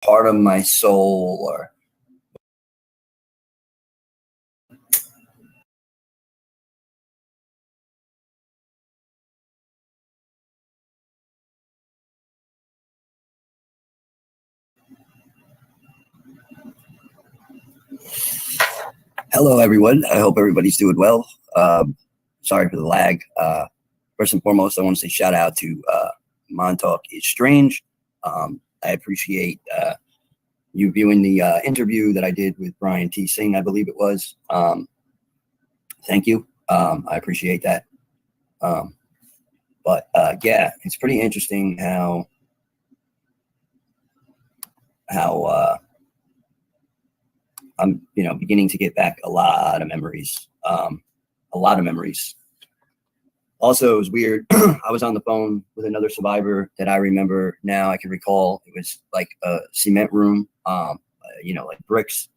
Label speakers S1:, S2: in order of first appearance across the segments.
S1: part of my soul, or hello, everyone. I hope everybody's doing well. Sorry for the lag. First and foremost, I want to say shout out to Montauk is Strange. I appreciate you viewing the interview that I did with Brian T. Singh, I believe it was. Thank you. I appreciate that. But yeah, it's pretty interesting how I'm, beginning to get back a lot of memories. Also, it was weird. I was on the phone with another survivor that I remember now. I can recall it was like a cement room, like bricks.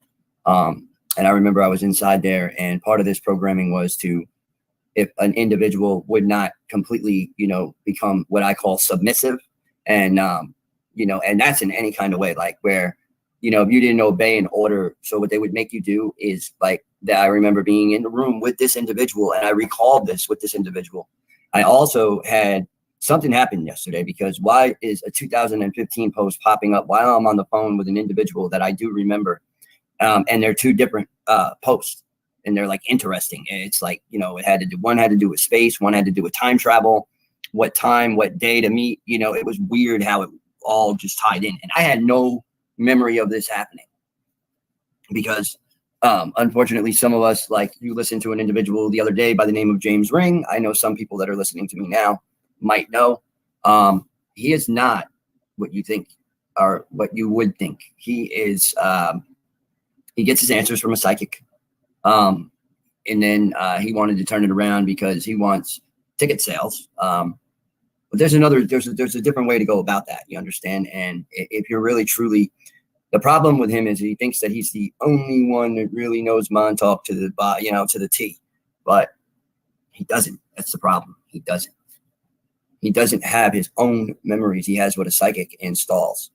S1: And I remember I was inside there, and part of this programming was to, if an individual would not completely, become what I call submissive, and and that's in any kind of way, like where, if you didn't obey an order. So what they would make you do is like that. I remember being in the room with this individual, and I recalled this with this individual. I also had something happen yesterday, because why is a 2015 post popping up while I'm on the phone with an individual that I do remember? And they're two different posts, and they're like interesting. It's like, one had to do with space, one had to do with time travel, what time, what day to meet. It was weird how it all just tied in. And I had no memory of this happening, because unfortunately, some of us, like you listened to an individual the other day by the name of James Ring. I know some people that are listening to me now might know. He is not what you think or what you would think. He is, he gets his answers from a psychic. And then he wanted to turn it around because he wants ticket sales. But there's a different way to go about that. You understand? And if you're really truly, the problem with him is he thinks that he's the only one that really knows Montauk to the T, but he doesn't. That's the problem. He doesn't. He doesn't have his own memories. He has what a psychic installs,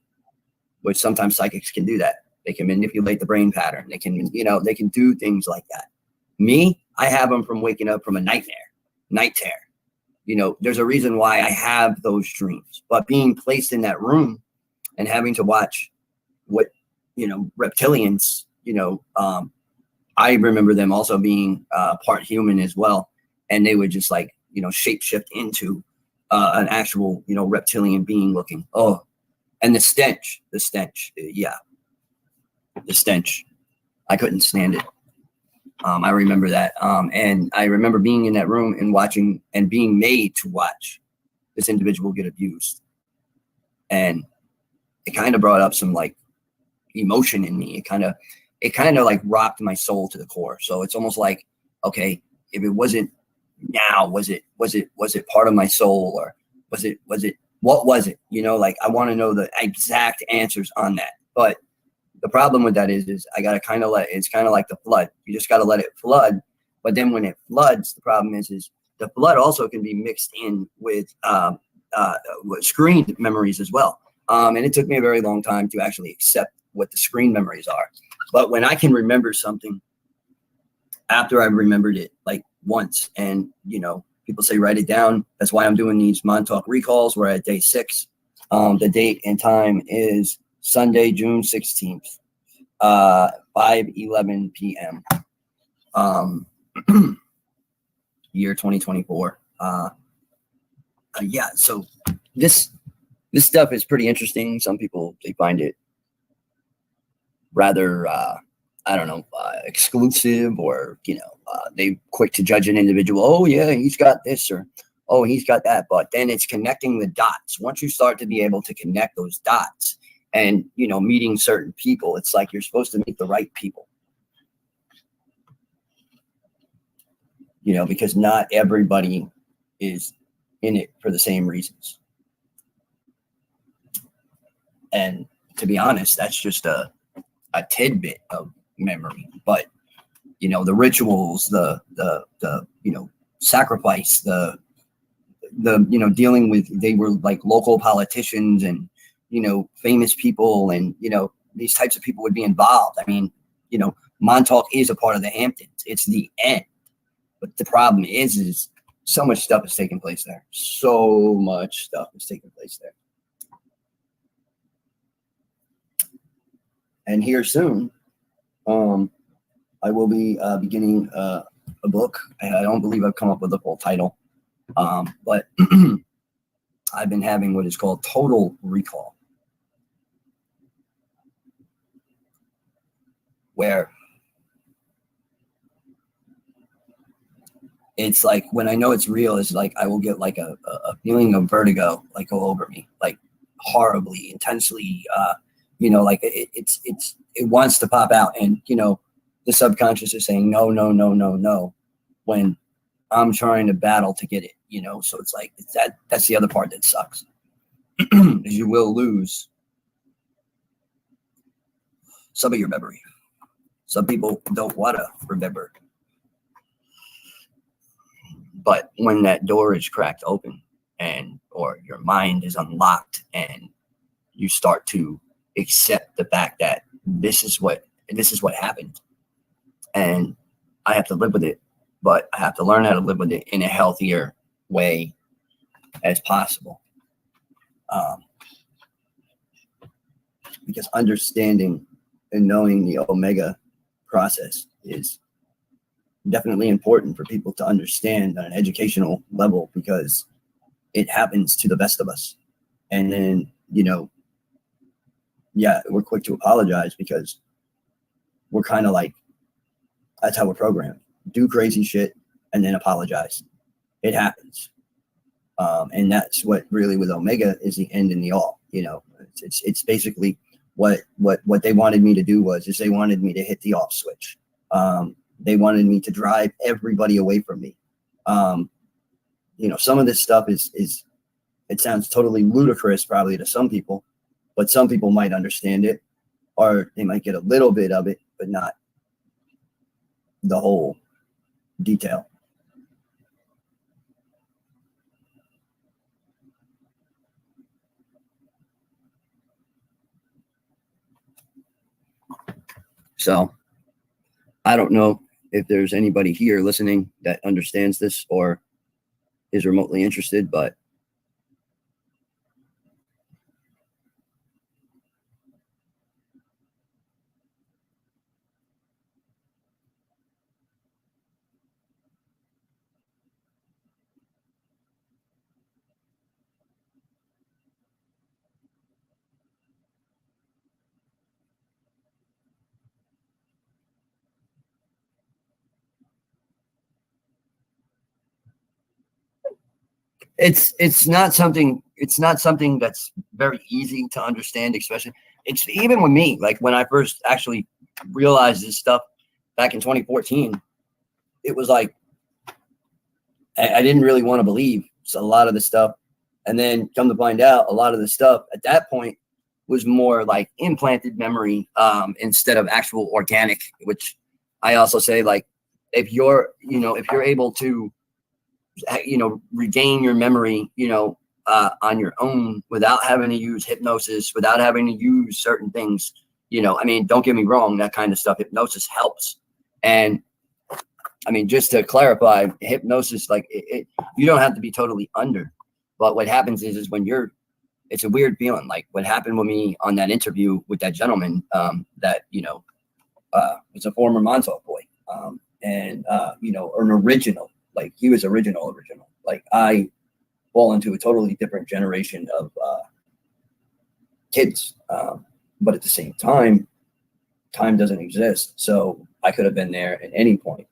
S1: which sometimes psychics can do that. They can manipulate the brain pattern. They can, they can do things like that. Me, I have them from waking up from a night terror. There's a reason why I have those dreams, but being placed in that room and having to watch what, reptilians, I remember them also being part human as well. And they would just like, shapeshift into an actual, reptilian being looking. Oh, and the stench. Yeah. The stench. I couldn't stand it. I remember that. And I remember being in that room and watching and being made to watch this individual get abused. And it kind of brought up some like emotion in me. It kind of like rocked my soul to the core. So it's almost like, okay, if it wasn't now, was it part of my soul, or what was it? Like I want to know the exact answers on that. But the problem with that is I got to it's kind of like the flood. You just got to let it flood. But then when it floods, the problem is the flood also can be mixed in with screen memories as well. And it took me a very long time to actually accept what the screen memories are. But when I can remember something after I've remembered it like once, and, people say, write it down. That's why I'm doing these Montauk recalls. We're at day 6. The date and time is Sunday, June 16th, 5:11 p.m. Year 2024. Yeah, so this stuff is pretty interesting. Some people, they find it rather, exclusive, or, they quick to judge an individual. Oh yeah, he's got this, or oh, he's got that. But then it's connecting the dots. Once you start to be able to connect those dots, and, meeting certain people, it's like you're supposed to meet the right people, because not everybody is in it for the same reasons. And to be honest, that's just a tidbit of memory. But, the rituals, the sacrifice, the dealing with, they were like local politicians, and, famous people and, these types of people would be involved. I mean, Montauk is a part of the Hamptons. It's the end. But the problem is so much stuff is taking place there. So much stuff is taking place there. And here soon, I will be beginning a book. I don't believe I've come up with a full title, but I've been having what is called total recall, where it's like when I know it's real, it's like I will get like a feeling of vertigo like go over me, like horribly, intensely, like it wants to pop out, and the subconscious is saying no, no, no, no, no, when I'm trying to battle to get it, so it's like that's the other part that sucks. Is you will lose some of your memory. Some people don't want to remember. But when that door is cracked open or your mind is unlocked and you start to accept the fact that this is what happened and I have to live with it, but I have to learn how to live with it in a healthier way as possible. Because understanding and knowing the Omega process is definitely important for people to understand on an educational level, because it happens to the best of us. And then, we're quick to apologize because we're kind of like, that's how we're programmed. Do crazy shit and then apologize. It happens. And that's what really with Omega is the end and the all. It's basically what they wanted me to do is they wanted me to hit the off switch. They wanted me to drive everybody away from me. Some of this stuff is it sounds totally ludicrous probably to some people, but some people might understand it, or they might get a little bit of it, but not the whole detail. So I don't know if there's anybody here listening that understands this or is remotely interested, but it's not something that's very easy to understand, especially it's even with me. Like when I first actually realized this stuff back in 2014, it was like I didn't really want to believe a lot of the stuff, and then come to find out a lot of the stuff at that point was more like implanted memory instead of actual organic, which I also say, like, if you're able to regain your memory, on your own without having to use hypnosis, without having to use certain things, I mean, don't get me wrong, that kind of stuff, hypnosis helps. And I mean, just to clarify, hypnosis, like you don't have to be totally under, but what happens is when it's a weird feeling. Like what happened with me on that interview with that gentleman, that, was a former Montauk boy, and an original. Like he was original. Like I fall into a totally different generation of kids. But at the same time doesn't exist. So I could have been there at any point.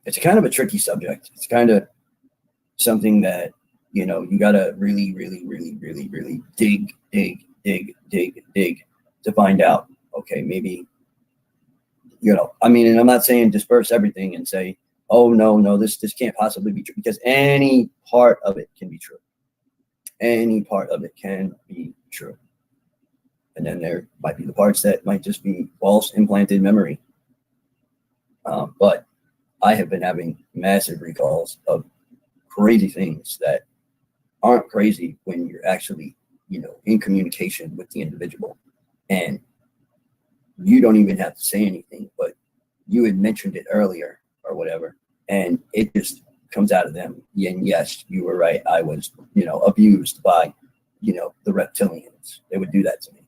S1: It's kind of a tricky subject. It's kind of something that, you got to really, really, really, really, really dig to find out, okay, maybe, I mean, and I'm not saying disperse everything and say, oh, no, this can't possibly be true, because any part of it can be true. Any part of it can be true. And then there might be the parts that might just be false implanted memory. But I have been having massive recalls of crazy things that aren't crazy when you're actually, in communication with the individual. And you don't even have to say anything, but you had mentioned it earlier or whatever, and it just comes out of them. And yes, you were right. I was, abused by, the reptilians. They would do that to me.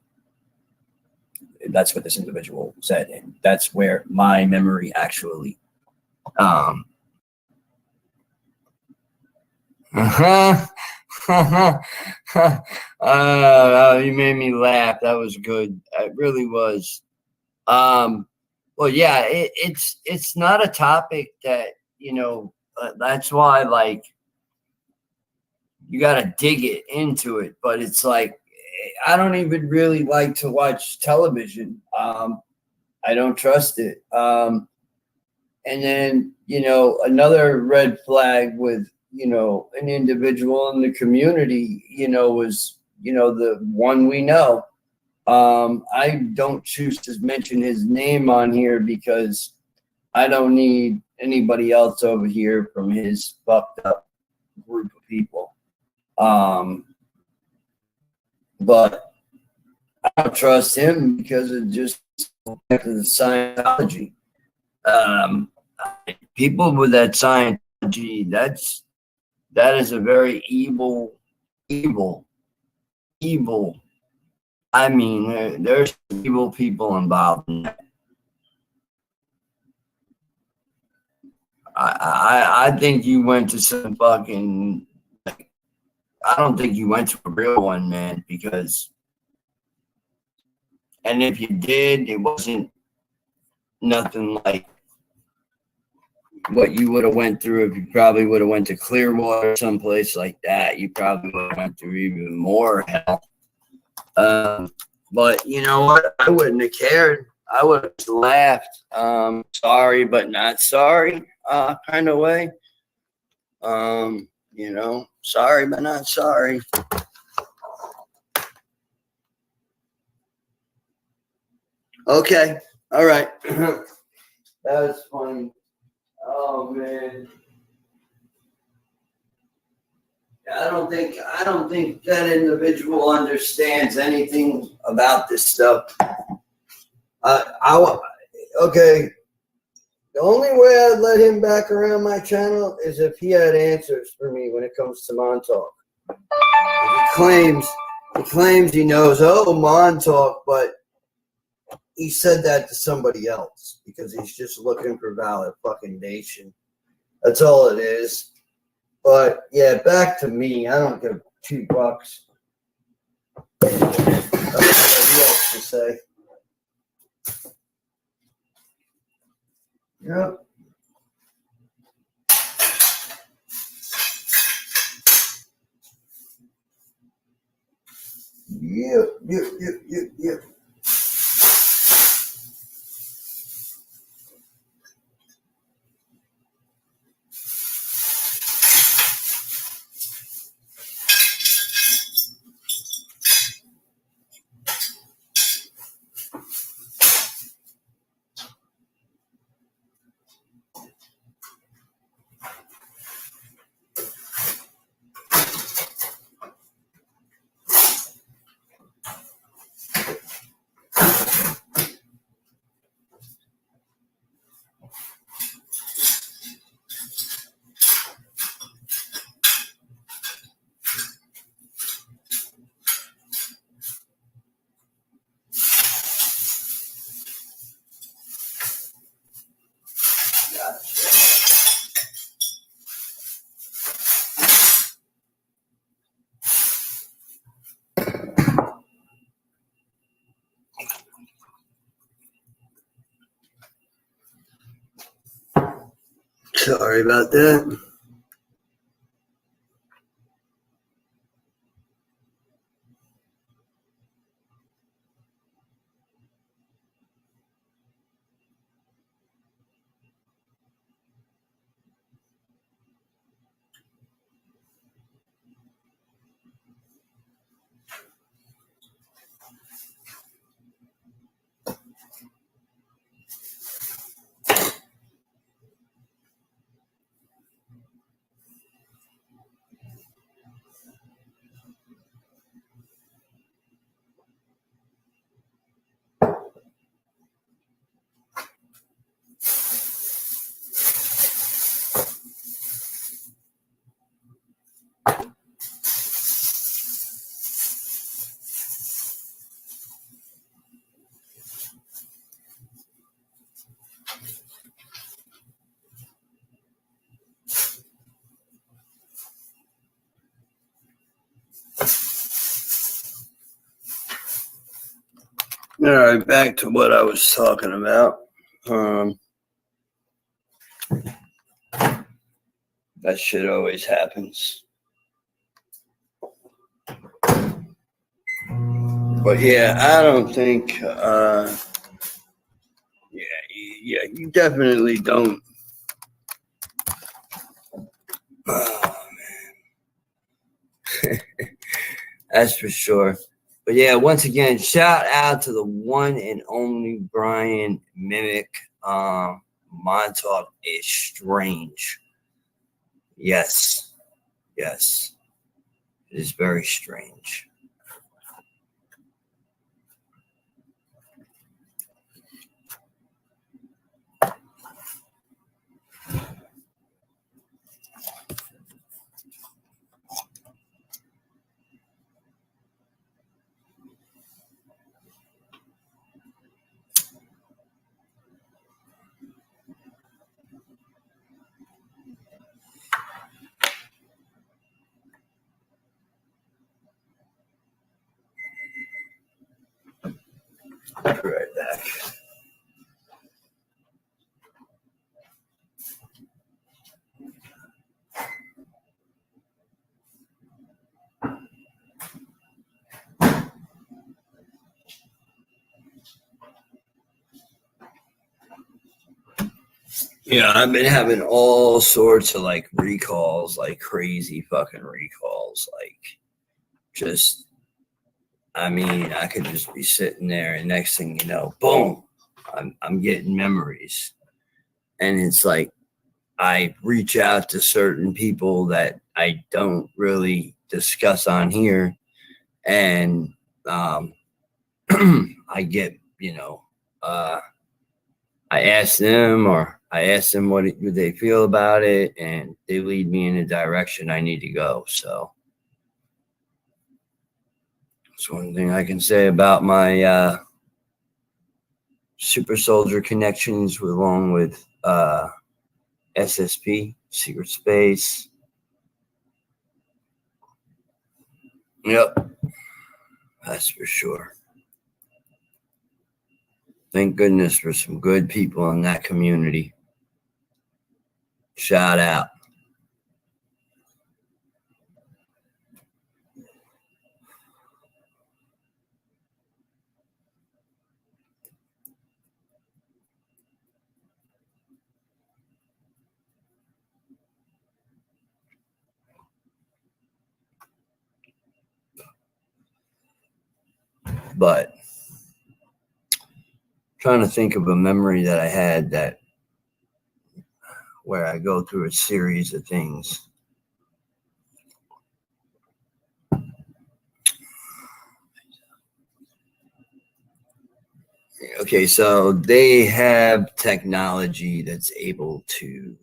S1: That's what this individual said. And that's where my memory actually, um, you made me laugh. That was good. It really was. Well, yeah, it's not a topic that, that's why, like, you got to dig it into it. But it's like, I don't even really like to watch television. I don't trust it. And then, another red flag with, an individual in the community, was, the one we know. I don't choose to mention his name on here because I don't need anybody else over here from his fucked up group of people. But I don't trust him because it just back to the Scientology. People with that Scientology, that is a very evil. I mean, there's evil people involved in that. I think you went to some fucking. I don't think you went to a real one, man, because. And if you did, it wasn't nothing like what you would have went through if you probably would have went to Clearwater, someplace like that. You probably would have went through even more hell. But you know what? I wouldn't have cared. I would have laughed. Sorry, but not sorry, kind of way. Sorry, but not sorry. Okay. All right. That was funny. Oh man. I don't think that individual understands anything about this stuff. Okay. The only way I'd let him back around my channel is if he had answers for me when it comes to Montauk. He claims he knows, Montauk, but he said that to somebody else because he's just looking for validation. That's all it is. But yeah, back to me. I don't give $2. That's what else to say. Yep. Yep. Sorry about that. All right, back to what I was talking about. That shit always happens. But yeah, I don't think. You definitely don't. Oh man, that's for sure. But yeah, once again, shout out to the one and only Brian Mimic. Montauk is strange. Yes, yes, it is very strange. I'll be right back. Yeah, I've been having all sorts of like recalls, like crazy fucking recalls. Like, just, I mean, I could just be sitting there, and next thing you know, boom, I'm getting memories. And it's like, I reach out to certain people that I don't really discuss on here, and I get, I ask them, or I ask them what do they feel about it, and they lead me in the direction I need to go. So that's one thing I can say about my super soldier connections, along with SSP, Secret Space. Yep, that's for sure. Thank goodness for some good people in that community. Shout out. But trying to think of a memory that I had that where I go through a series of things. Okay, so they have technology that's able to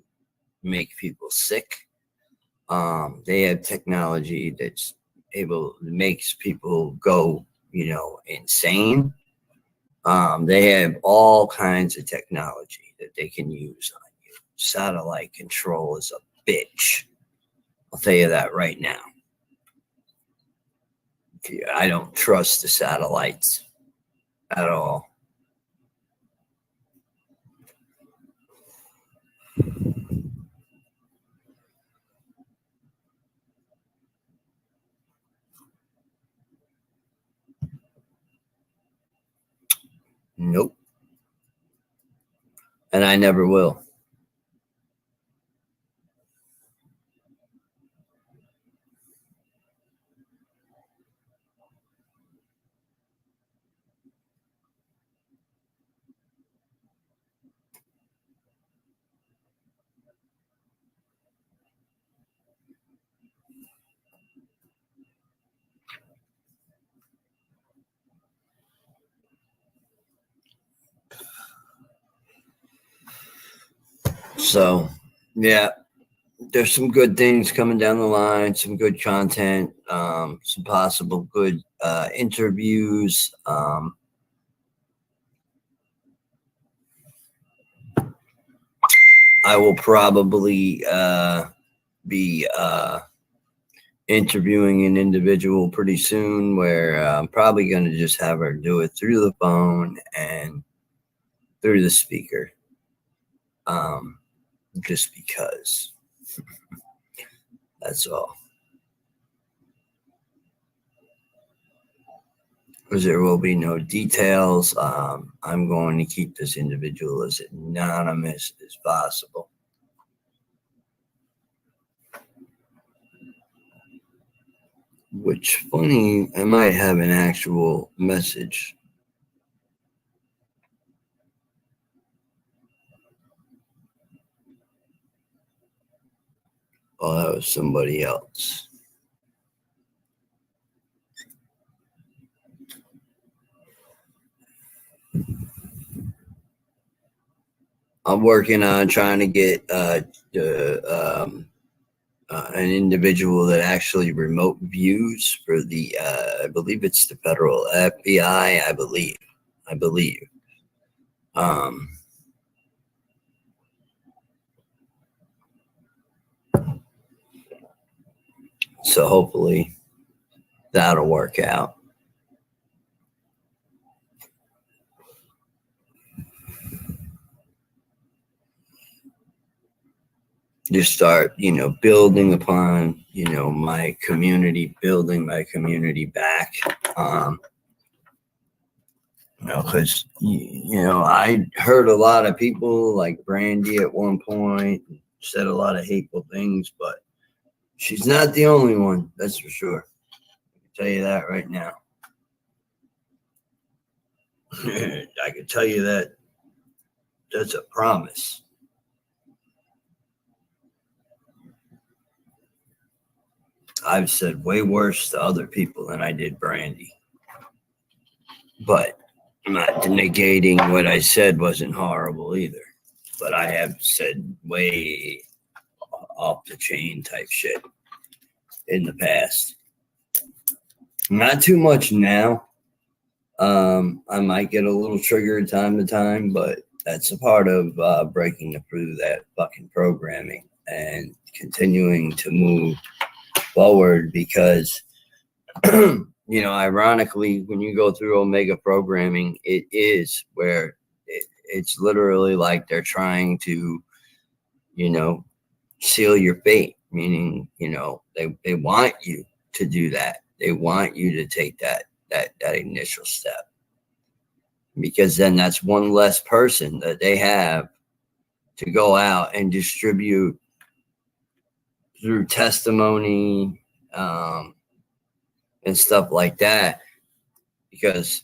S1: make people sick. They have technology that's makes people go, insane. They have all kinds of technology that they can use on you. Satellite control is a bitch. I'll tell you that right now. I don't trust the satellites at all. Nope. And I never will. So, yeah, there's some good things coming down the line, some good content, some possible good interviews. I will probably be interviewing an individual pretty soon where I'm probably going to just have her do it through the phone and through the speaker. Just because. That's all. Because there will be no details. I'm going to keep this individual as anonymous as possible. Which, funny, I might have an actual message. Oh, that was somebody else. I'm working on trying to get an individual that actually remote views for the, I believe it's the federal FBI, I believe. So hopefully that'll work out. Just start, building upon, my community, building my community back. Because, I heard a lot of people like Brandy at one point said a lot of hateful things, but she's not the only one. That's for sure. I can tell you that right now. I can tell you that that's a promise. I've said way worse to other people than I did Brandy. But I'm not negating what I said wasn't horrible either. But I have said way off the chain type shit in the past. Not too much now. I might get a little triggered time to time, but that's a part of breaking through that fucking programming and continuing to move forward because, ironically, when you go through Omega programming, it is where it's literally like they're trying to, seal your fate, meaning, they want you to do that. They want you to take that initial step because then that's one less person that they have to go out and distribute through testimony and stuff like that because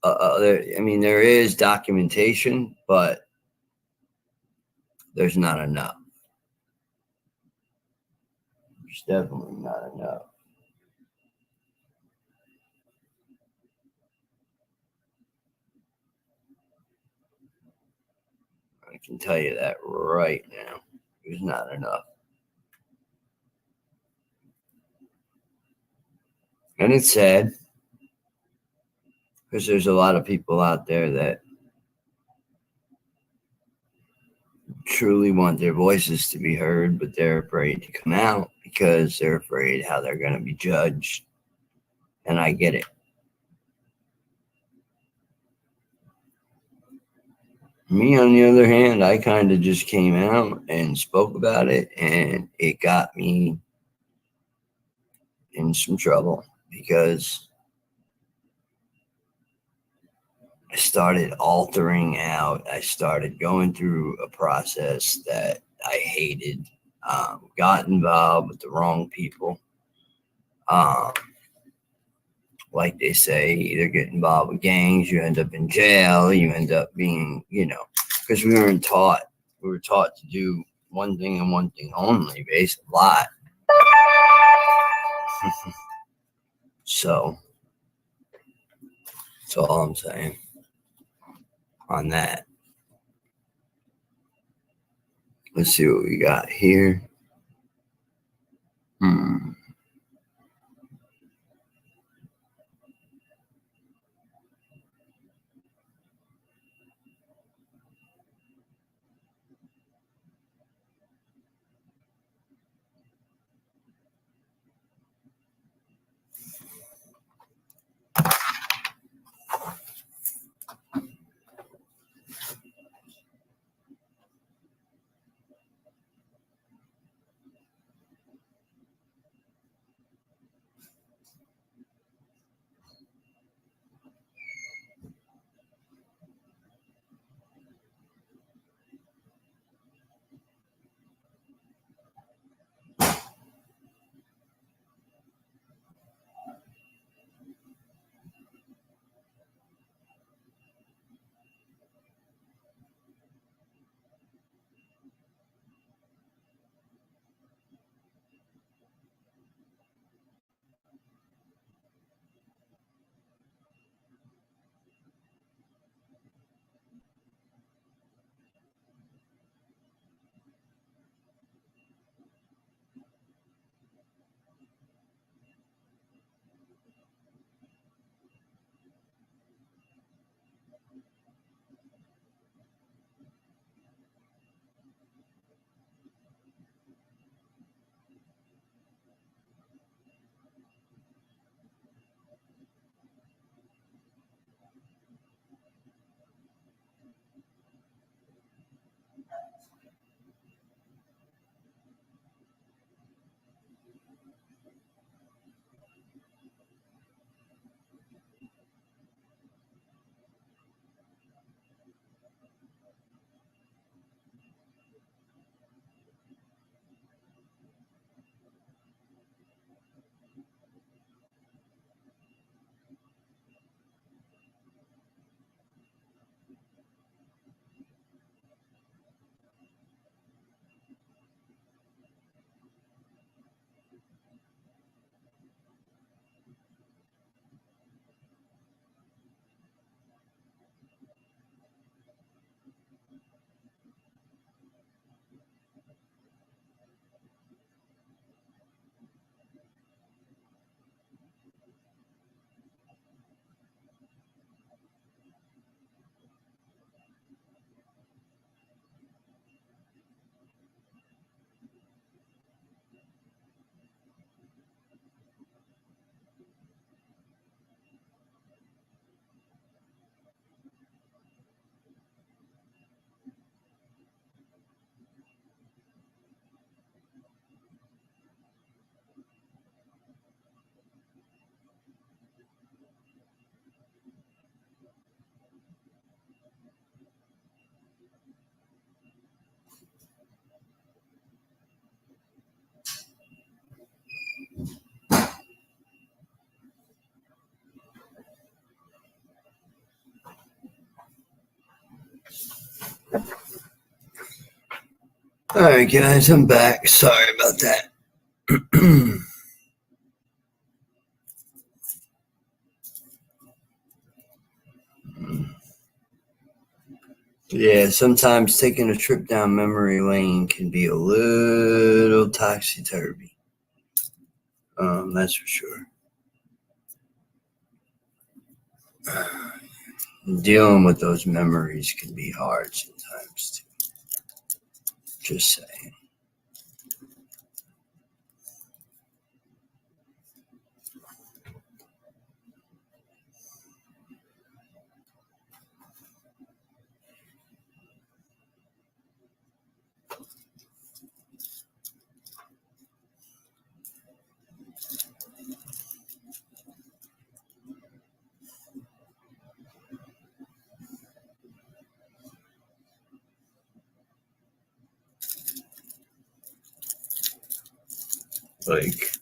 S1: there is documentation, but there's not enough. There's definitely not enough. I can tell you that right now. There's not enough. And it's sad because there's a lot of people out there that truly want their voices to be heard, but they're afraid to come out because they're afraid how they're going to be judged. And I get it. Me, on the other hand, I kind of just came out and spoke about it, and it got me in some trouble because I started altering out. I started going through a process that I hated, got involved with the wrong people. Like they say, either get involved with gangs, you end up in jail, you end up being, because we were taught to do one thing and one thing only, based a lot. So that's all I'm saying on that. Let's see what we got here. All right, guys, I'm back. Sorry about that. Yeah, sometimes taking a trip down memory lane can be a little topsy-turvy. That's for sure. Dealing with those memories can be hard sometimes too. Just saying. Like,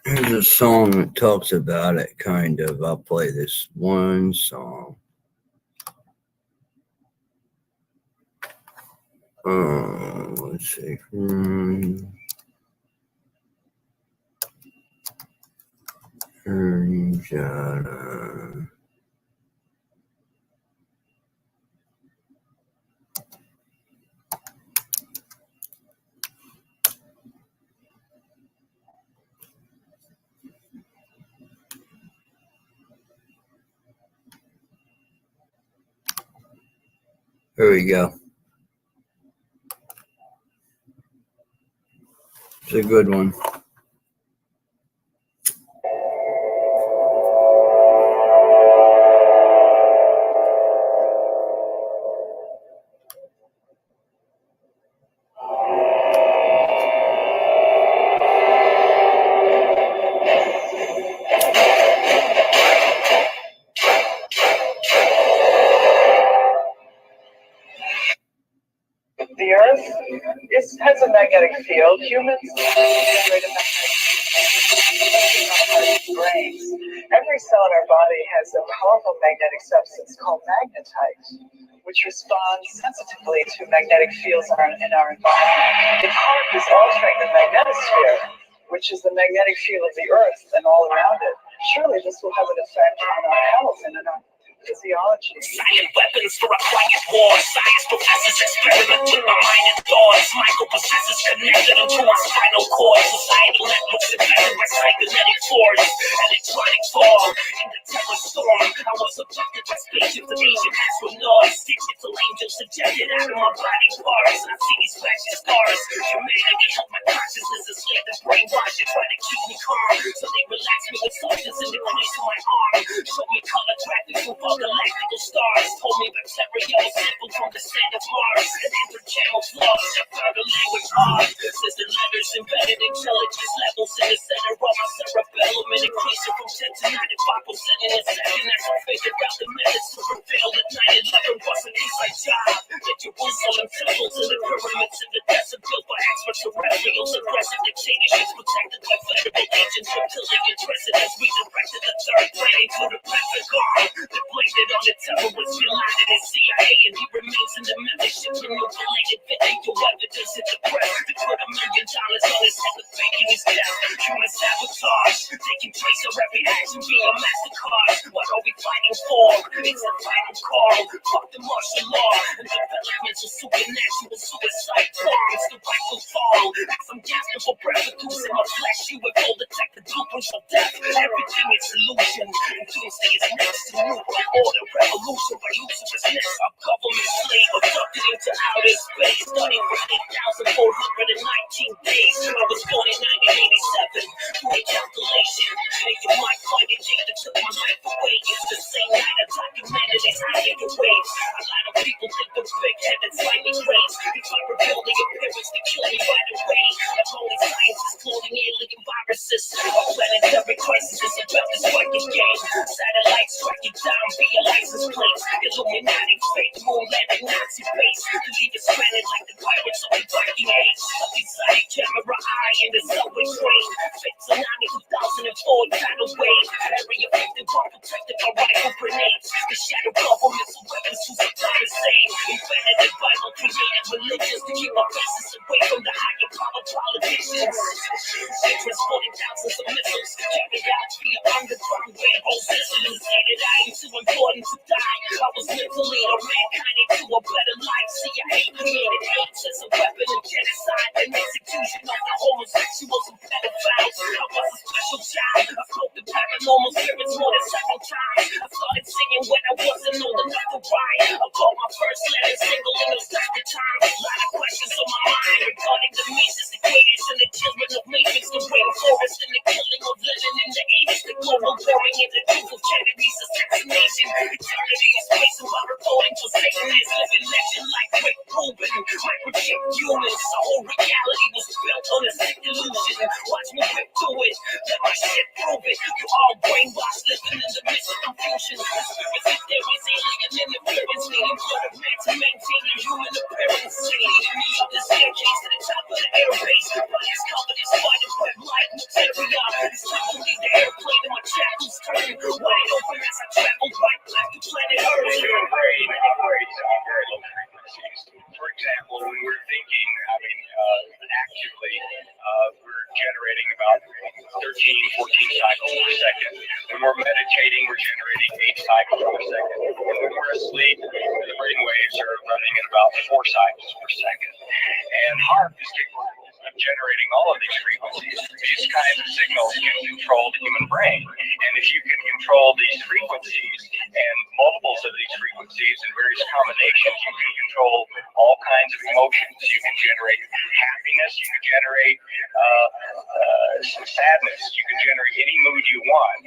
S1: there's a song that talks about it, kind of. I'll play this one song. Let's see. Here we go. It's a good one.
S2: The Earth has a magnetic field. Humans generate a magnetic field. Brains. Every cell in our body has a powerful magnetic substance called magnetite, which responds sensitively to magnetic fields in our environment. The heart is altering the magnetosphere, which is the magnetic field of the Earth and all around it. Surely this will have an effect on our health and on our physiology.
S3: Silent weapons for a quiet war. Science professors experiment with my mind and thoughts. Microprocessors connected into my spinal cord. Societal networks embedded by cybernetic force. Electronic fall in the terror storm. I was abducted by spaceships and Asian hats with noise. Digital angels ejected out of my body parts. I see these flashing stars. Humanity held my consciousness enslaved and brainwashed. They try to keep me calm, so they relax me with substance in the crease of my arm. Show me color traffic from galactical stars. Told me bacteria sampled from the sand of Mars. And entered camouflage. I found a language odd. Says the letters embedded intelligence levels in the center of my cerebellum. And increasing from 10 to 95% in a second. As I figured out the methods to prevail. The 9/11 was an inside job. That Jerusalem temples and the pyramids in the desert built by extraterrestrials. Aggressive dictatorships protected by federal agents from killing interested as we directed the third plane to the Pentagon. They blamed it on the terrorists, Bin Laden and CIA, and he remains in the membership. Manipulated video evidence in the press. They put $1 million on his head with faking his death. Human sabotage, taking trace of every action via MasterCard. What are we fighting for? It's the final call. Fuck the martial law and developments of supernatural suicide bombs. The right will fall. I'm gasping for breath, producing my flesh. You with all detected blueprints of death. Everything is illusion. And doomsday is next to new order. Revolution by Lucifer's our government slave abducted into outer space. Studying for 8,419 days. I was born in 1987. Doing calculation. And you might find a day that took my life away. It's the same night I documented these higher waves. A lot of people think they're big-headed, slightly crazy. If I reveal the appearance, they kill me right away. That's only science is cloning alien viruses. A planetary crisis is about to strike again. Satellites striking down via license plates. Illuminati, fake moon landing Nazi base. To leave it stranded like the pirates of the Viking Age. A decided camera eye in the subway train. Fake tsunami 2004 tidal wave. Area 51 protected by rifle grenades. The shadow governments of weapons to supply the same. Invented and Bible created religions to keep our faces away from the higher power politicians. They transporting thousands of missiles. Carried out via underground railroad systems. Stated I am too important to die. I was meant to lead our mankind into a better life. CIA created AIDS as a weapon of genocide and execution of the homosexuals and pedophiles. I was a special child. I spoke the paranormal spirits more than several times. I started singing when I wasn't old enough to write. I bought my first letter single in those type of times. A lot of questions on my mind regarding the Mises equators and the children of Matrix, the rainforest and the killing of Lenin in the 80s, the global warming and the truth of Kennedy's assassination. Eternity is space and my reporting for Satan is living legend like Rick Rubin. Microchip humans, the whole reality was built on a sick illusion. Watch me whip through it, let my shit prove it. You all brainwashed, living in the midst of confusion. The spirits of theories, alien interference, needing for the man to maintain a human appearance. Leading me up the staircase to the top of the airbase. Bodies covered in spider web like materia. It's time to leave the airplane and my shackles turn wide open as I travel right back to planet Earth.
S4: We're doing very low frequencies. For example, when we're thinking, actively, we're generating about 13, 14 cycles per second. When we're meditating, we're generating 8 cycles per second. And when we're asleep, the brain waves are running at about 4 cycles per second. And HARP is capable of generating all of these frequencies. These kinds of signals can control the human brain. And if you can control these frequencies and multiples of these frequencies in various combinations, you can control all kinds of emotions. You can generate happiness, you can generate sadness, you can generate any mood you want.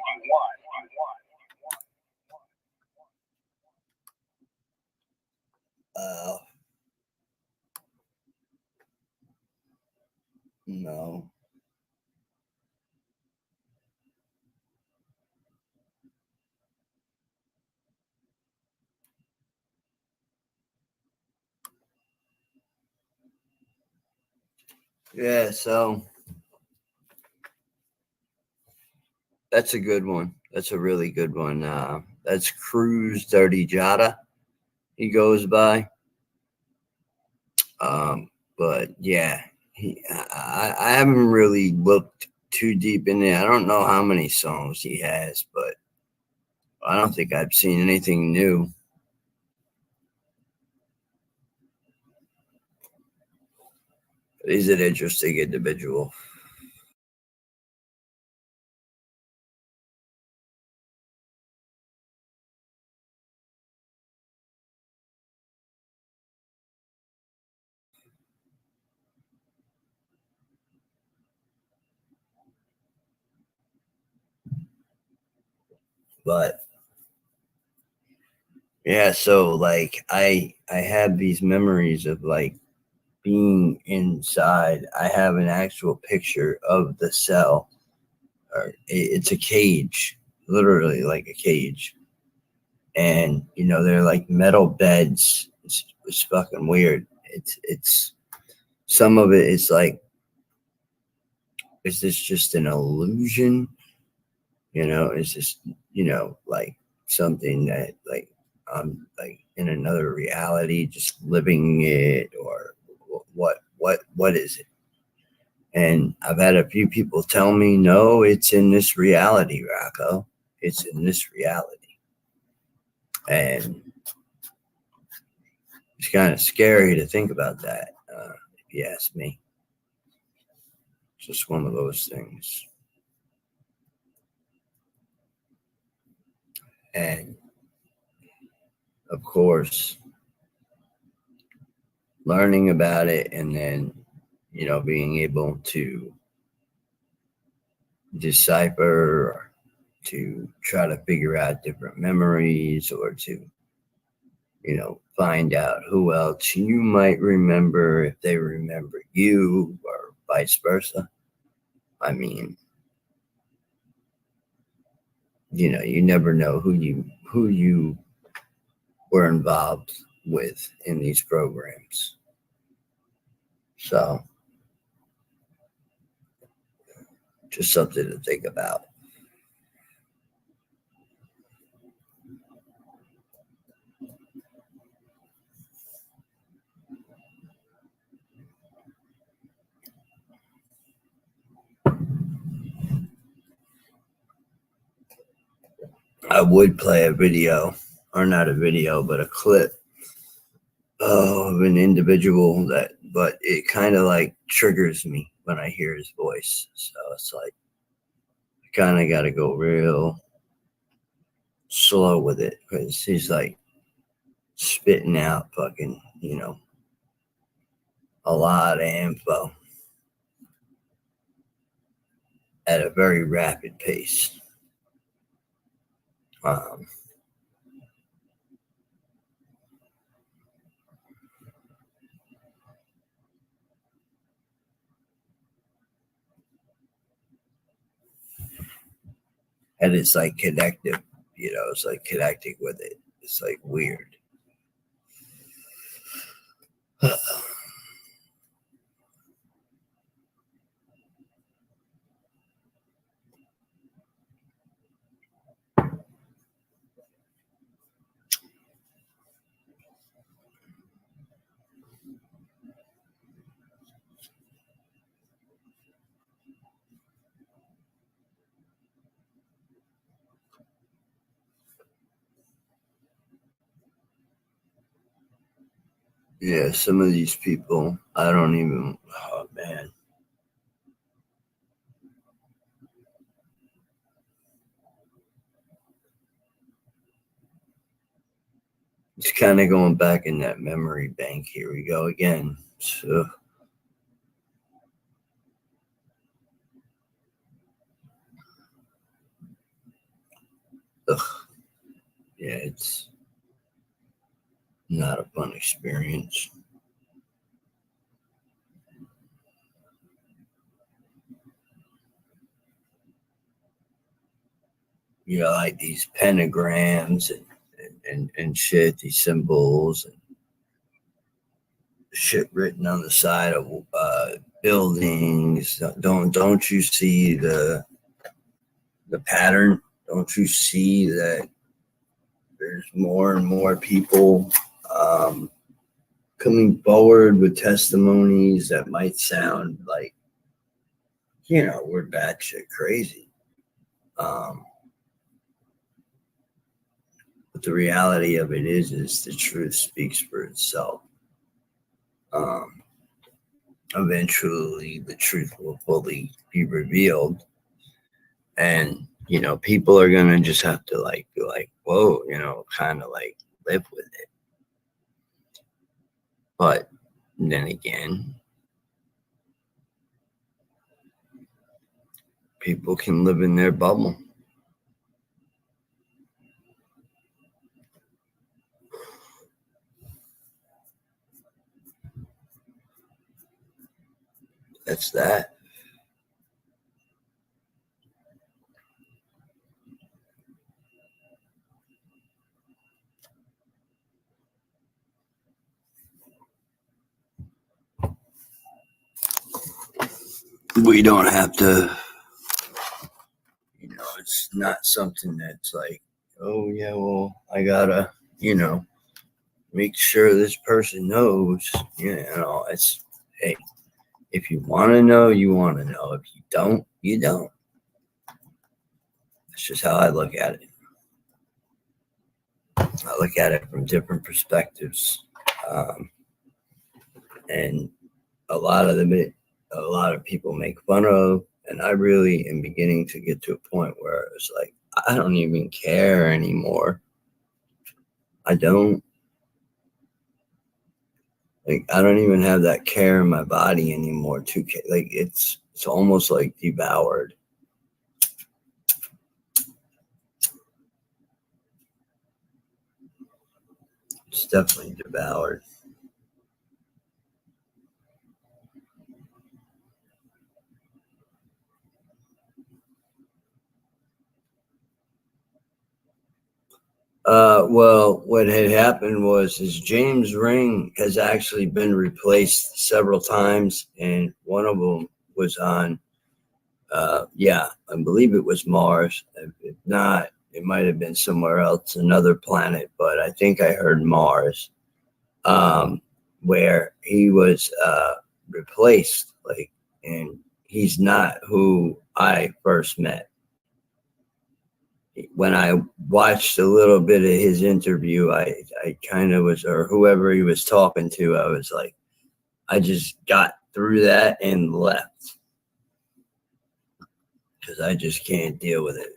S1: No. Yeah, so that's a good one. That's a really good one. That's Cruz Dirty Jada. He goes by. But yeah, I haven't really looked too deep in there. I don't know how many songs he has, but I don't think I've seen anything new. He's an interesting individual. But yeah, so like I have these memories of like being inside. I have an actual picture of the cell. It's a cage, literally like a cage. And you know, they're like metal beds. It's fucking weird. It's some of it is like is this just an illusion? Is this, like something that like I'm like in another reality, just living it, or what is it? And I've had a few people tell me, no, it's in this reality, Rocko. It's in this reality. And it's kind of scary to think about that, if you ask me. It's just one of those things. And of course, learning about it and then, being able to decipher or to try to figure out different memories, or to, find out who else you might remember if they remember you, or vice versa. I mean, you never know who you were involved with in these programs. So just something to think about. I would play a video, or not a video, but a clip of an individual but it kind of like triggers me when I hear his voice. So it's like, I kind of got to go real slow with it, because he's like spitting out fucking, a lot of info at a very rapid pace. And it's like connective, it's like connecting with it. It's like weird. Yeah, some of these people, I don't even, oh man. It's kind of going back in that memory bank. Here we go again. So, yeah, it's not a fun experience. Like these pentagrams and shit, these symbols and shit written on the side of buildings. Don't you see the pattern? Don't you see that there's more and more people coming forward with testimonies that might sound like, we're batshit crazy. But the reality of it is the truth speaks for itself. Eventually, the truth will fully be revealed, and people are gonna just have to be like, whoa, kind of like live with it. But then again, people can live in their bubble. That's that. we don't have to, it's not something that's like, oh yeah, well, I gotta, make sure this person knows, it's, hey, if you want to know, you want to know. If you don't, you don't. That's just how I look at it. I look at it from different perspectives. And a lot of people make fun of, and I really am beginning to get to a point where it's like, I don't even care anymore. I don't. Like, I don't even have that care in my body anymore to care. Like, it's almost like devoured. It's definitely devoured. Well, what had happened is James Ring has actually been replaced several times, and one of them was on, I believe it was Mars. If not, it might have been somewhere else, another planet, but I think I heard Mars, where he was replaced, and he's not who I first met. When I watched a little bit of his interview, I kind of was, or whoever he was talking to, I was like, I just got through that and left because I just can't deal with it.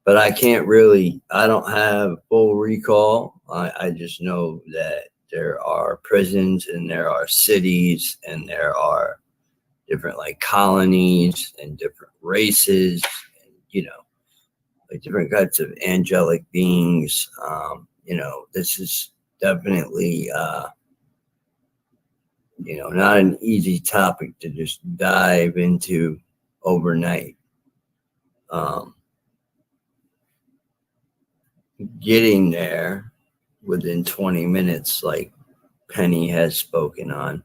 S1: But I don't have full recall. I just know that there are prisons and there are cities and there are different colonies and different races, and, different kinds of angelic beings. This is definitely, not an easy topic to just dive into overnight. Getting there within 20 minutes, like Penny has spoken on.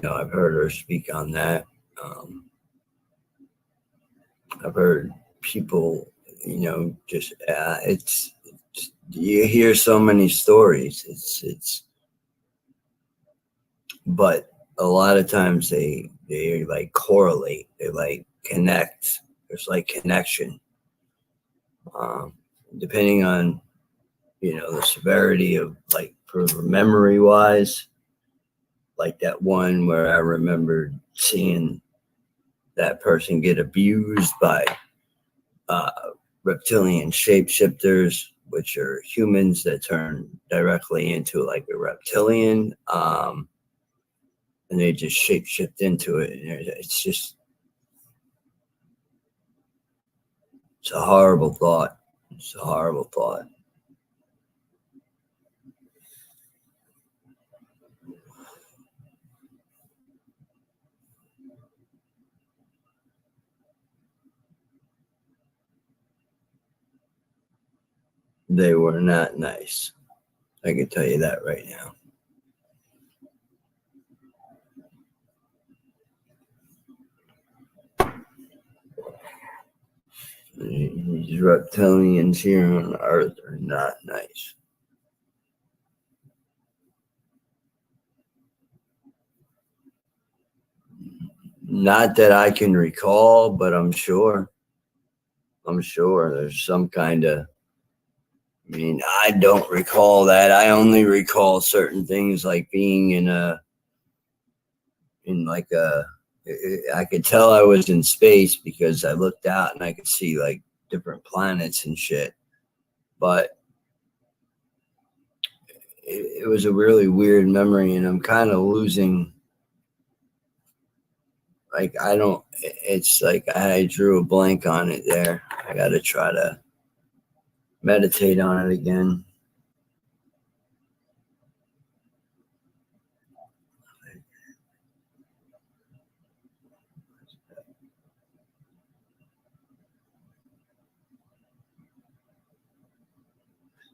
S1: I've heard her speak on that. I've heard people, you hear so many stories. But a lot of times they correlate, they connect. There's connection, depending on, the severity of for memory wise. Like that one where I remembered seeing that person get abused by reptilian shapeshifters, which are humans that turn directly into a reptilian, and they just shapeshift into it. And it's a horrible thought. It's a horrible thought. They were not nice. I can tell you that right now. These reptilians here on Earth are not nice. Not that I can recall, but I'm sure there's some kind of, I don't recall that. I only recall certain things like being I could tell I was in space because I looked out and I could see different planets and shit. But it was a really weird memory, and I'm kind of losing. It's like I drew a blank on it there. I got to try to meditate on it again.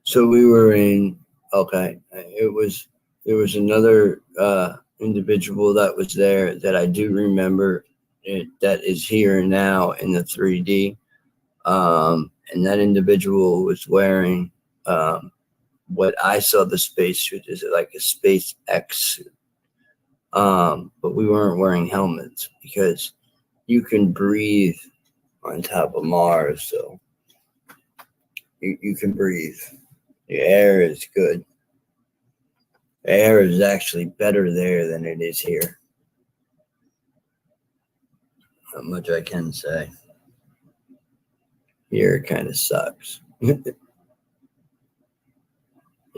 S1: So we were in, okay, it was there was another individual that was there that I do remember that is here now in the 3D. And that individual was wearing what I saw the spacesuit is like a SpaceX suit. But we weren't wearing helmets because you can breathe on top of Mars, so you can breathe. The air is good. The air is actually better there than it is here. Not much I can say. Here it kind of sucks. It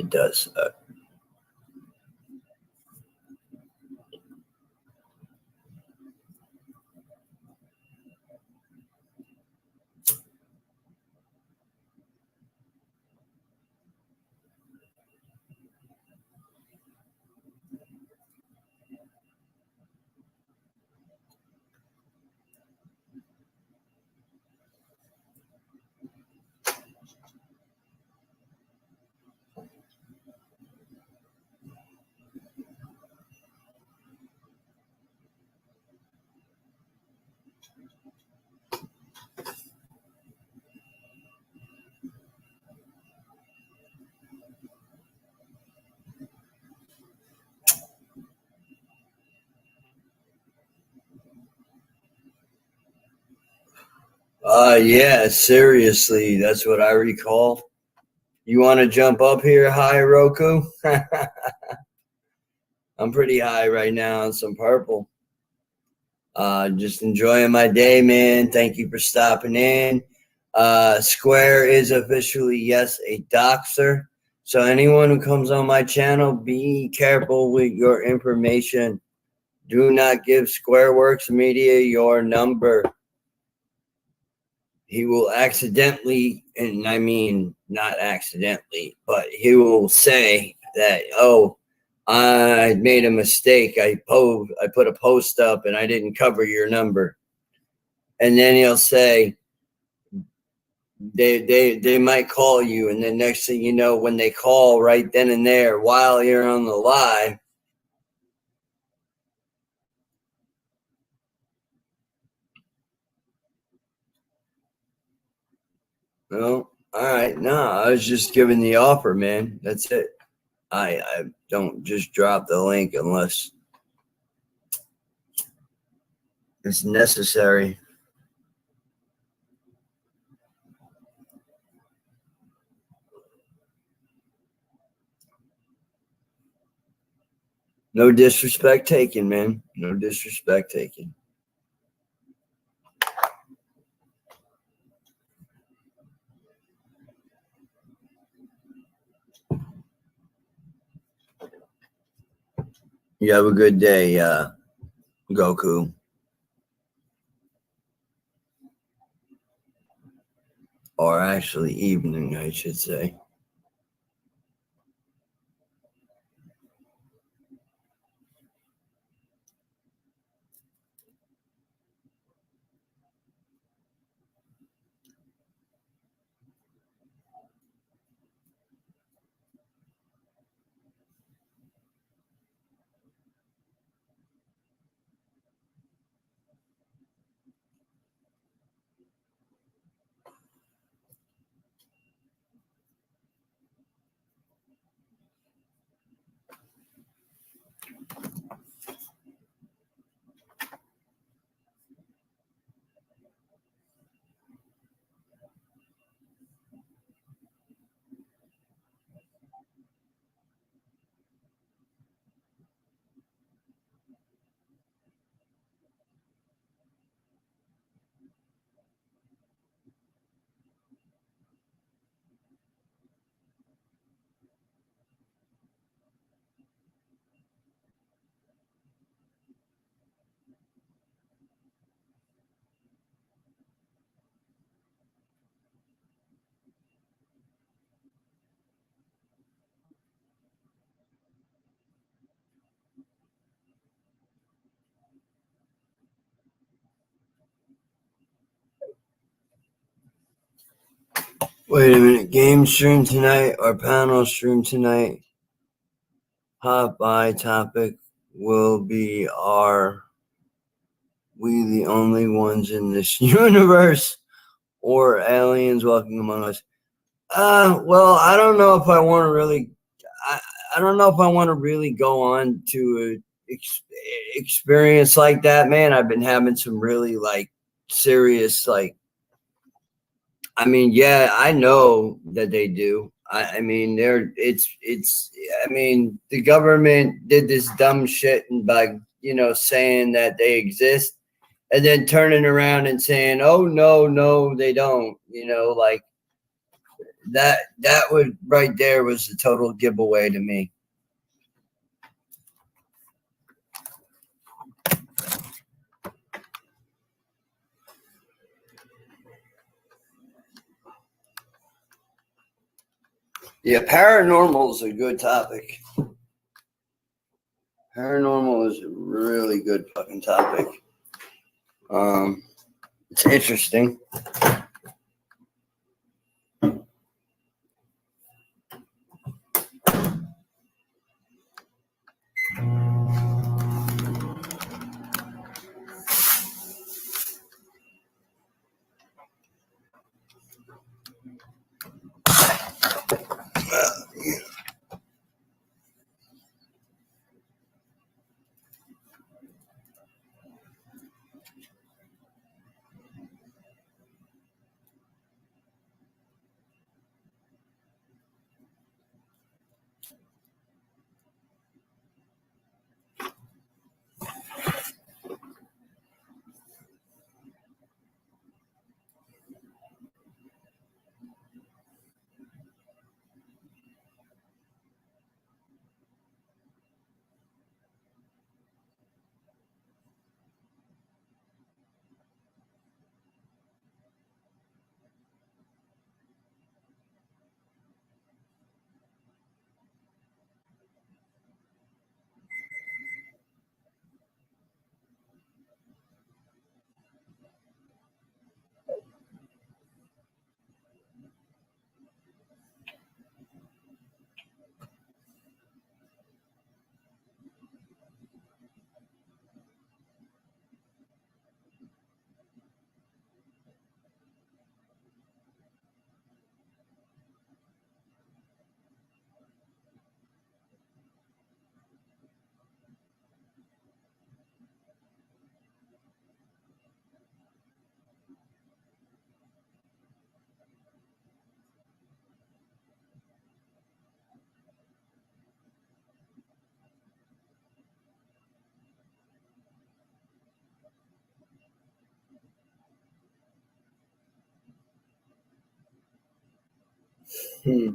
S1: does suck. Yeah, seriously, that's what I recall. You want to jump up here high, Roku? I'm pretty high right now on some purple. Just enjoying my day, man. Thank you for stopping in. Square is officially, yes, a doxer. So anyone who comes on my channel, be careful with your information. Do not give Squareworks Media your number. He will accidentally, and I mean not accidentally, but he will say that, oh, I made a mistake. I put a post up and I didn't cover your number. And then he'll say they might call you, and then next thing you know, when they call right then and there while you're on the live, well, all right, no, I was just giving the offer, man. That's it. I don't just drop the link unless it's necessary. No disrespect taken, man. No disrespect taken. You have a good day, Goku. Or actually evening, I should say. Wait a minute. Game stream tonight or panel stream tonight? hot by topic will be, are we the only ones in this universe or aliens walking among us? Well, I don't know if I want to really, I, I don't know if I want to really go on to a experience like that, man. I've been having some really like serious, like, I mean, yeah, I know that they do. I mean, I mean, the government did this dumb shit and by, saying that they exist and then turning around and saying, oh, no, no, they don't, like, that would right there was a total giveaway to me. Yeah, paranormal is a good topic. Paranormal is a really good fucking topic. It's interesting. Hmm.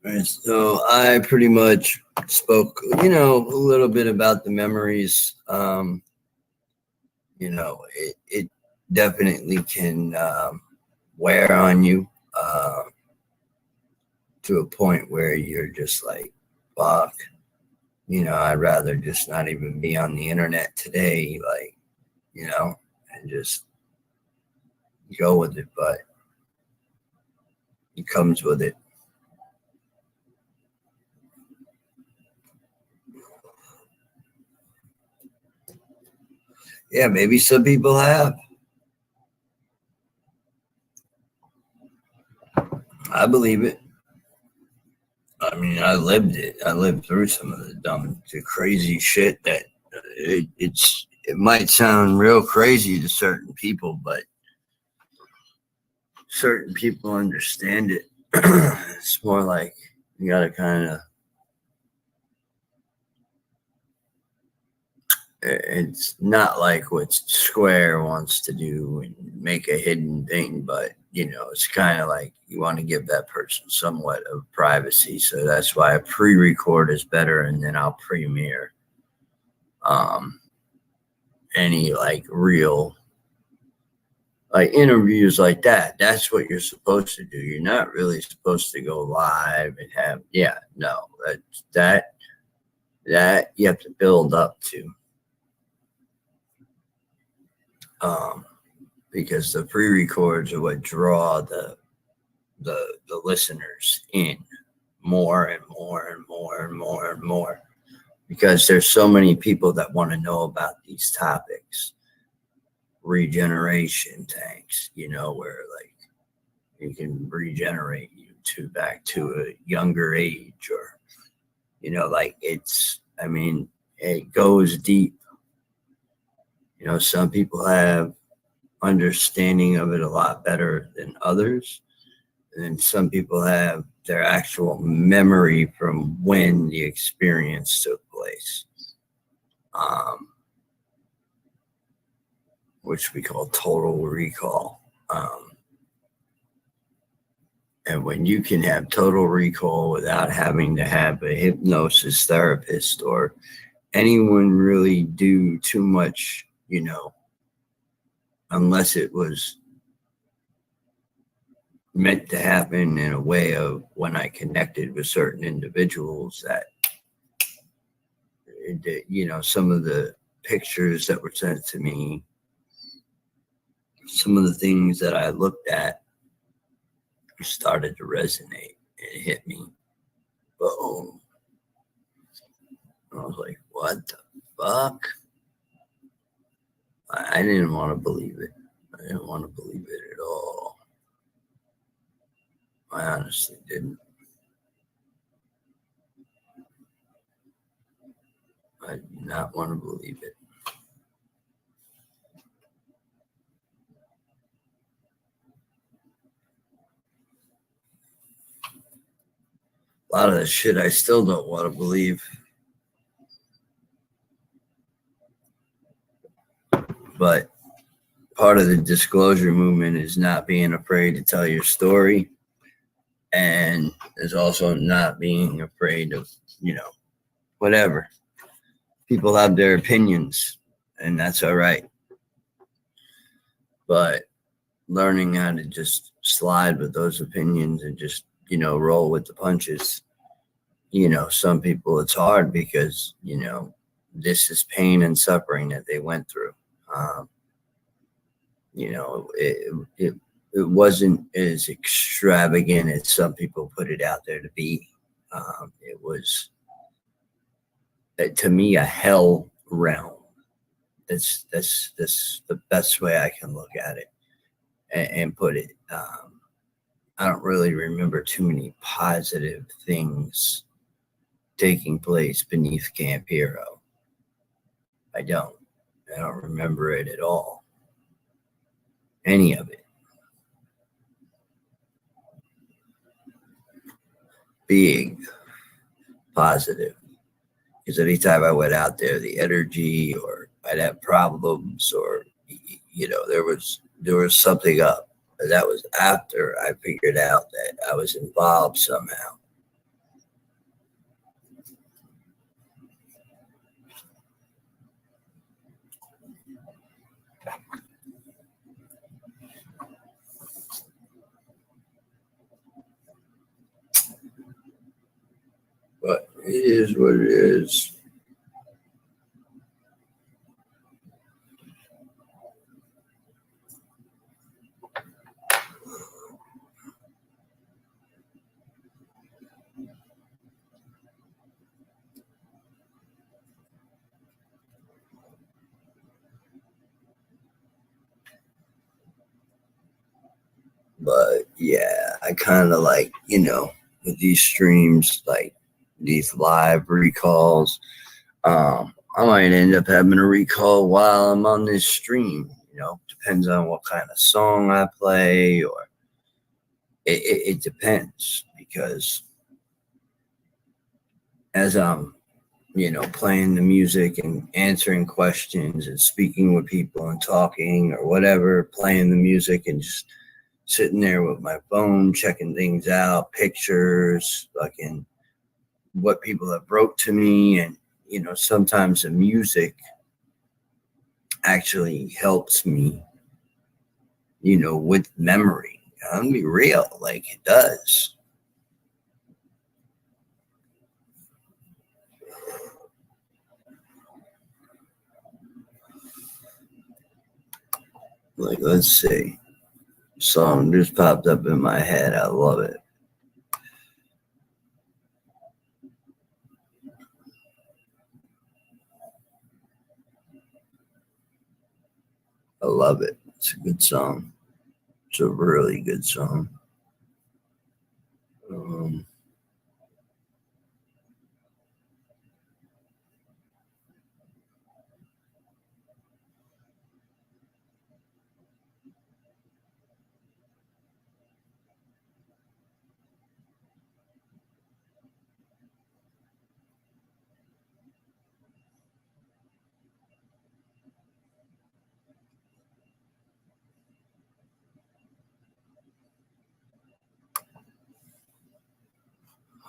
S1: And so I pretty much spoke, a little bit about the memories. It definitely can wear on you to a point where you're just like, fuck, I'd rather just not even be on the internet today, like, and just go with it. But it comes with it. Yeah, maybe some people have. I believe it. I mean, I lived it. I lived through some of the crazy shit that it might sound real crazy to certain people, but certain people understand it. It's more like you gotta kind of. It's not like what Square wants to do and make a hidden thing, but it's kind of like you want to give that person somewhat of privacy. So that's why a pre-record is better, and then I'll premiere any like real like interviews like that. That's what you're supposed to do. You're not really supposed to go live and have that you have to build up to. Because the pre-records are what draw the listeners in more and more and more and more and more, because there's so many people that want to know about these topics. Regeneration tanks, where like you can regenerate you back to a younger age, or like it goes deep. Some people have understanding of it a lot better than others, and some people have their actual memory from when the experience took place, which we call total recall. And when you can have total recall without having to have a hypnosis therapist or anyone really do too much, unless it was meant to happen in a way of when I connected with certain individuals that, some of the pictures that were sent to me, some of the things that I looked at started to resonate. It hit me. Boom. I was like, what the fuck? I didn't want to believe it. I didn't want to believe it at all. I honestly didn't. I did not want to believe it. A lot of the shit I still don't want to believe. But part of the disclosure movement is not being afraid to tell your story. And there's also not being afraid of, whatever. People have their opinions, and that's all right. But learning how to just slide with those opinions and just, roll with the punches. Some people it's hard because, this is pain and suffering that they went through. It wasn't as extravagant as some people put it out there to be. It was, to me, a hell realm. That's the best way I can look at it and put it. I don't really remember too many positive things taking place beneath Camp Hero. I don't remember it at all. Any of it. Being positive. Because anytime I went out there, the energy, or I'd have problems, or, there was something up. That was after I figured out that I was involved somehow. It is what it is. But yeah, I kind of like, with these streams, like these live recalls, I might end up having a recall while I'm on this stream. Depends on what kind of song I play, or it depends, because as I'm, playing the music and answering questions and speaking with people and talking or whatever, playing the music and just sitting there with my phone, checking things out, pictures, fucking what people have wrote to me. And, sometimes the music actually helps me, with memory. I'm gonna be real, like it does. Like, let's see. Song just popped up in my head. I love it. I love it. It's a good song. It's a really good song.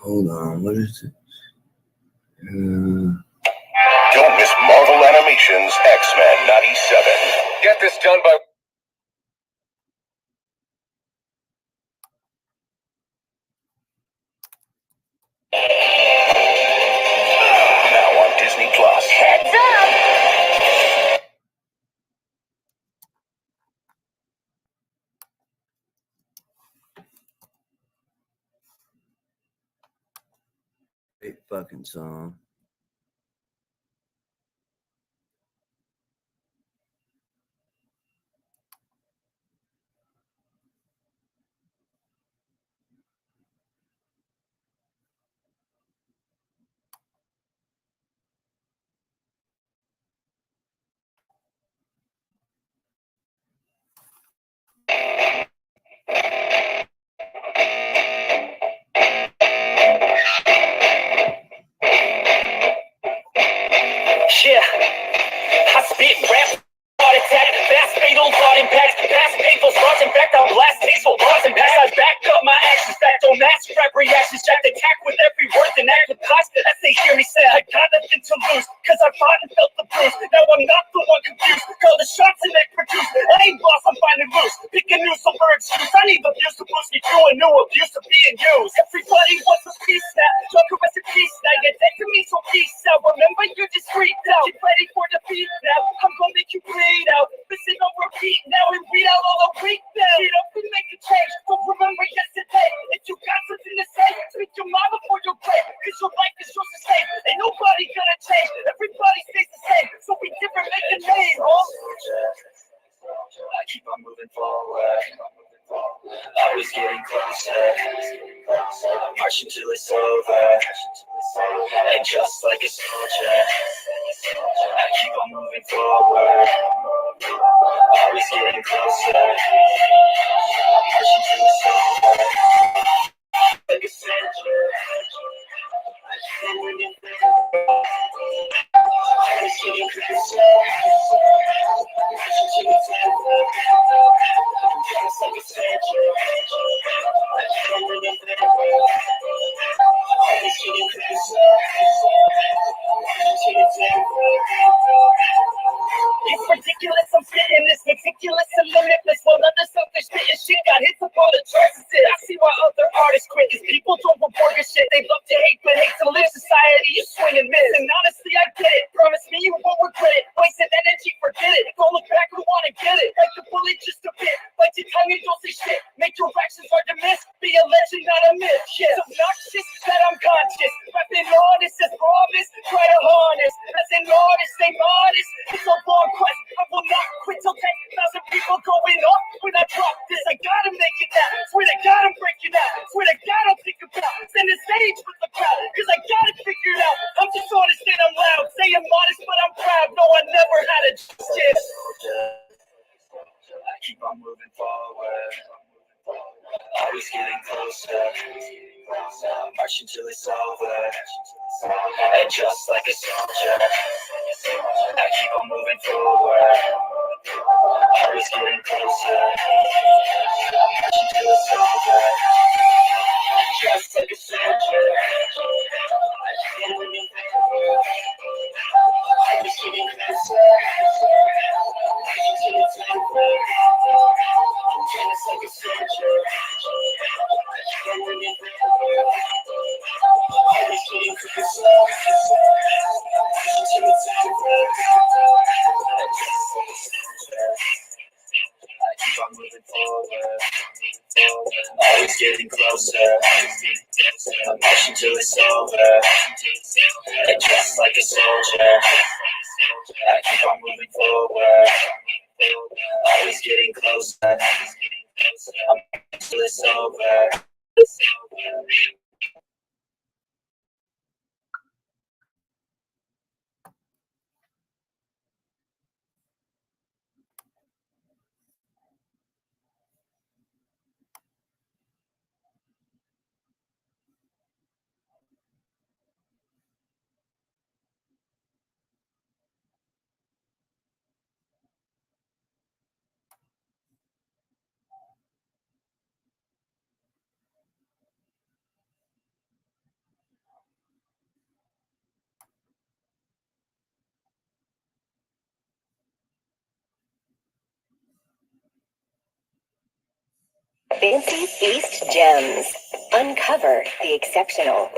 S1: Hold on, what is it?
S3: Don't miss Marvel Animations X-Men 97. Get this done by... Now on Disney Plus. Heads up!
S1: Great fucking song.
S3: Yeah, I spit rap, heart attack, fast fatal thought impact, fast painful thoughts, in fact I'll blast tasteful thoughts and pass. I back up my actions, fact don't match, rap reactions, jack attack with every word and act with cost, as they hear me say, I got nothing to lose, cause I fought and felt the bruise, now I'm not the one confused, call the shots and they produce, I ain't lost, I'm finding loose, pick a new silver excuse, I need abuse to boost me through a new abuse of being used, everybody wants a piece now, talk a recipe now, you're dead to me, so peace out, remember you're discreet now, get ready for defeat now, I'm gonna make you bleed out, listen on repeat now and read out all the weak now, get up and make a change, don't remember yesterday, if you got something to say, speak your mind before your grave, cause your life is yours to save, ain't nobody gonna change, everybody stays the same, so we different, make a name, I keep on moving forward, always getting closer, marching till it's over, and just like a soldier, I keep on moving forward, always getting closer, marching till it's over, like a soldier, I keep on moving forward, always getting closer, marching till it's over, just like a soldier, I keep on moving forward, always getting closer, marching till it's over. It's ridiculous, I'm spitting this meticulous and limitless, while other selfish spitting shit got hits upon the choices. I see why other artists quit, is people don't report this shit, they Love to hate, but hate to live. Society, you swing and miss. And honestly, I get it. Promise me you won't regret it. Wasted energy, forget it. Don't look back, we wanna get it. Like the bullet, just a bit. Bite your tongue and don't say shit. Make your actions hard to miss. Be a legend, not a myth. Shit, obnoxious that I'm conscious. Rapping honest as promise. Try to harness. As an artist, stay modest. It's a long quest. I will not quit till 10,000 people going off. When I drop this, I gotta make it now. Swear to God, I'm breaking out. Swear to God, I'll think about. Send the stage with the crowd. Cause I got it figured out. I'm just honest and I'm loud. Say I'm modest, but I'm proud. No, I never had a shit.
S5: I keep on moving forward, always getting closer, marching till it's over, and just like a soldier, I keep on moving forward, always getting closer, marching till it's over, just like a soldier, I keep on moving forward, always getting closer, marching till it's over. Just like a soldier, always getting closer, until it's over. I keep on moving forward, always getting closer. I'm marching till it's over, and just like a soldier, I keep on moving forward, always getting closer. I'm marching till it's over.
S6: Fancy Feast Gems. Uncover the exceptional.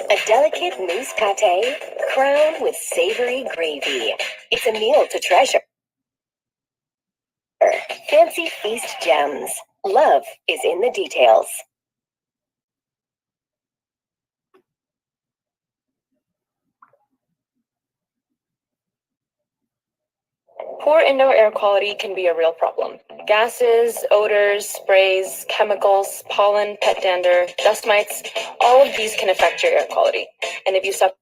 S6: A delicate mousse pâté crowned with savory gravy. It's a meal to treasure. Fancy Feast Gems. Love is in the details.
S7: Poor indoor air quality can be a real problem. Gases, odors, sprays, chemicals, pollen, pet dander, dust mites, all of these can affect your air quality. And if you suffer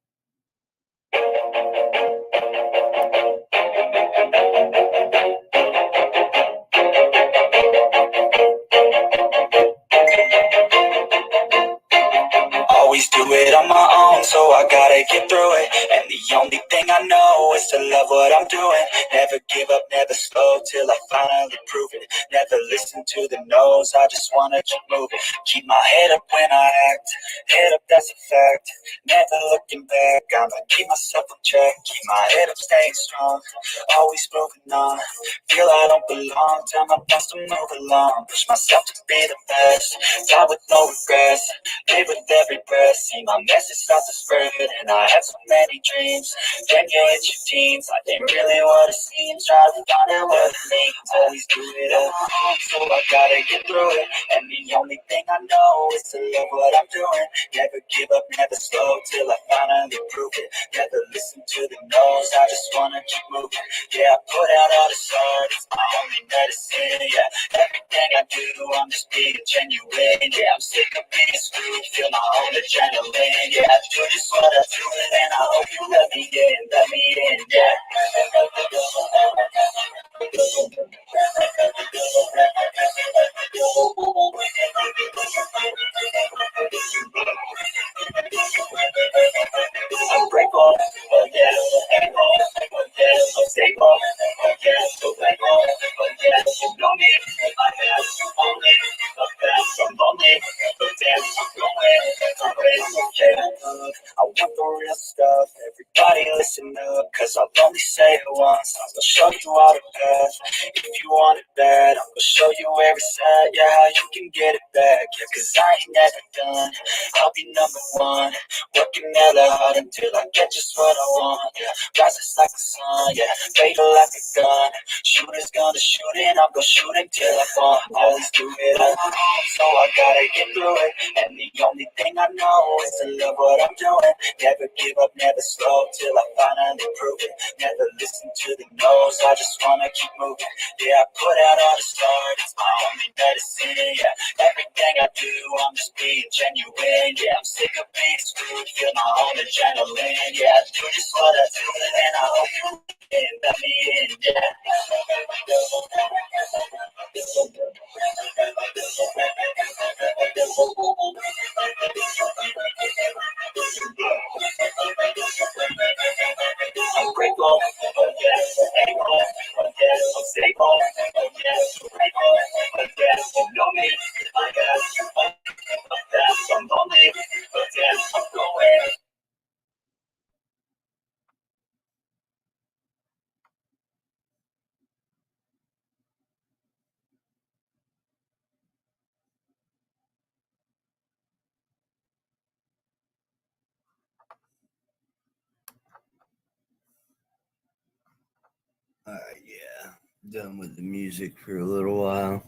S5: Always do it on my own, so I gotta get through it. And the only thing I know is to love what I'm doing. Never give up, never slow, till I finally prove it. Never listen to the no's, I just wanna keep moving. Keep my head up when I act, head up, that's a fact. Never looking back, I'ma keep myself in check. Keep my head up, staying strong, always moving on. Feel I don't belong, tell my best to move along. Push myself to be the best, die with no regrets. Live with every breath, see my message start to spread. And I had so many dreams, then you hit your teens. I didn't really what it seems, try to find out what it means. Always do it on my own, so I gotta get through it. And the only thing I know is to love what I'm doing. Never give up, never slow, till I finally prove it. Never listen to the no's, I just wanna keep moving. Yeah, I put out all the art, it's my only medicine. Yeah, everything I do, I'm just being genuine. Yeah, I'm sick of being screwed, feel my own adrenaline. Yeah, I do just what I do, and I hope you let me in, yeah. I'm grateful, oh yeah, thankful, oh yeah, I'm stable, oh yeah, so thankful, oh yeah, you know me, I have you only, the best, I'm lonely, but damn, I'm going, I want the real stuff. Everybody listen up, cause I'll only say it once. I'm gonna show you all the path. If you want it bad, I'm gonna show you where it's at. Yeah, how you can get it back. Yeah, cause I ain't never done. I'll be number one. Working hella hard until I get just what I want. Yeah, rises like the sun. Yeah, fatal like a gun. Shooters gonna shoot and I'm gonna shoot until I fall. Always do it on my own, so I gotta get through it. And the only thing I know is to love what I'm doing. Never give up, never slow till I finally prove it. Never listen to the no's, I just wanna keep moving. Yeah, I put out all the stars, it's my only medicine. Yeah, everything I do, I'm just being genuine. Yeah, I'm sick of being screwed, feel my own adrenaline. Yeah, I do just what I do, and I hope you let me in. Yeah. I'm grateful, oh yes, able, oh yes, I'm stable, oh yes, grateful, oh yes, you know me, I guess, oh yes, I'm lonely, oh yes, I'm going.
S1: All right, yeah, done with the music for a little while.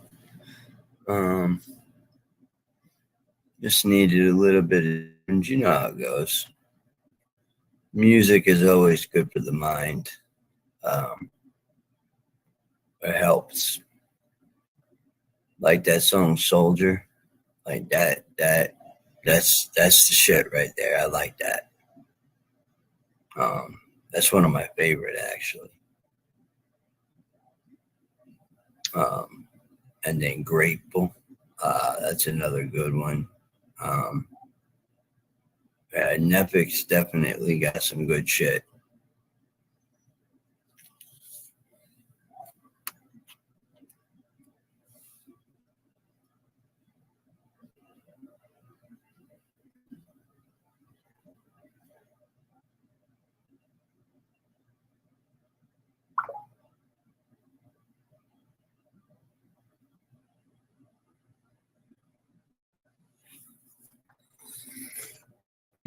S1: Just needed a little bit of, and you know how it goes. Music is always good for the mind. Um, it helps. Like that song "Soldier," like that's the shit right there. I like that. That's one of my favorite actually. Um, and then "Grateful," that's another good one. Um, Netflix definitely got some good shit.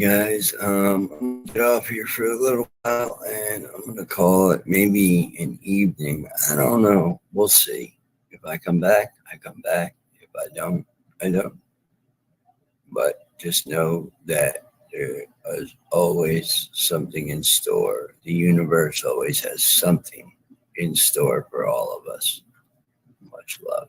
S1: Guys, I'm gonna get off here for a little while and I'm gonna call it maybe an evening. I don't know. We'll see. If I come back, I come back. If I don't, I don't. But just know that there is always something in store. The universe always has something in store for all of us. Much love.